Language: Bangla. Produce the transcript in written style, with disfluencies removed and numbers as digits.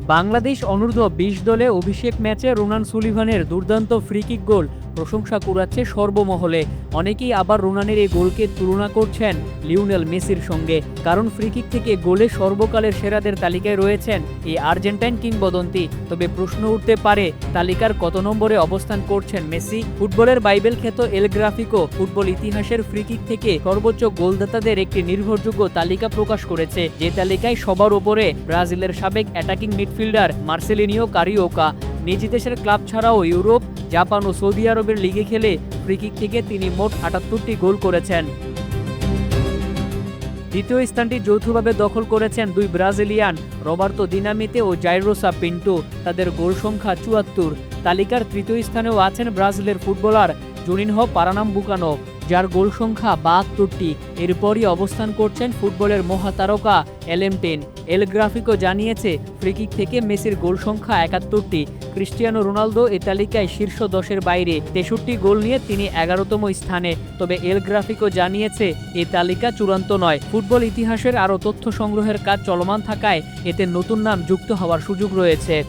বাংলাদেশ অনূর্ধ্ব-20 দলে অভিষেক ম্যাচে রোনান সুলিভানের দুর্দান্ত ফ্রি-কিক গোল প্রশংসা কুড়াচ্ছে সর্বমহলে। অনেকেই আবার রোনানের এই গোলকে তুলনা করছেন লিওনেল মেসির সঙ্গে, কারণ ফ্রি-কিক থেকে গোলে সর্বকালের সেরাদের তালিকায় রয়েছেন এই আর্জেন্টাইন কিংবদন্তি। তবে প্রশ্ন উঠতে পারে, তালিকার কত নম্বরে অবস্থান করছেন মেসি? ফুটবলের বাইবেল খ্যাত এল গ্রাফিকো ফুটবল ইতিহাসের ফ্রি-কিক থেকে সর্বোচ্চ গোলদাতাদের একটি নির্ভরযোগ্য তালিকা প্রকাশ করেছে, যে তালিকায় সবার উপরে ব্রাজিলের সাবেক অ্যাটাকিং মিডফিল্ডার মার্সেলিনিও কারিওকা। নিজ দেশের ক্লাব ছাড়াও ইউরোপ, জাপান ও সৌদি আরবের লিগে খেলে ফ্রি-কিক থেকে তিনি মোট ৭৮টি গোল করেছেন। দ্বিতীয় স্থানটি যৌথভাবে দখল করেছেন দুই ব্রাজিলিয়ান, রবার্তো দিনামিতে ও জাইরোসা পিন্টো। তাদের গোল সংখ্যা ৭৪। তালিকার তৃতীয় স্থানেও আছেন ব্রাজিলের ফুটবলার জুনিনহো পারানাম্বুকানো, যার গোল সংখ্যা ৭২টি। এরপরই অবস্থান করছেন ফুটবলের মহাতারকা এলেমটেন। এল গ্রাফিকো জানিয়েছে, ফ্রিকিক থেকে মেসির গোল সংখ্যা ৭১টি। ক্রিস্টিয়ানো রোনালদো এ তালিকায় শীর্ষ ১০-এর বাইরে, ৬৩ গোল নিয়ে তিনি ১১তম স্থানে। তবে এল গ্রাফিকো জানিয়েছে, এই তালিকা চূড়ান্ত নয়। ফুটবল ইতিহাসের আরও তথ্য সংগ্রহের কাজ চলমান থাকায় এতে নতুন নাম যুক্ত হওয়ার সুযোগ রয়েছে।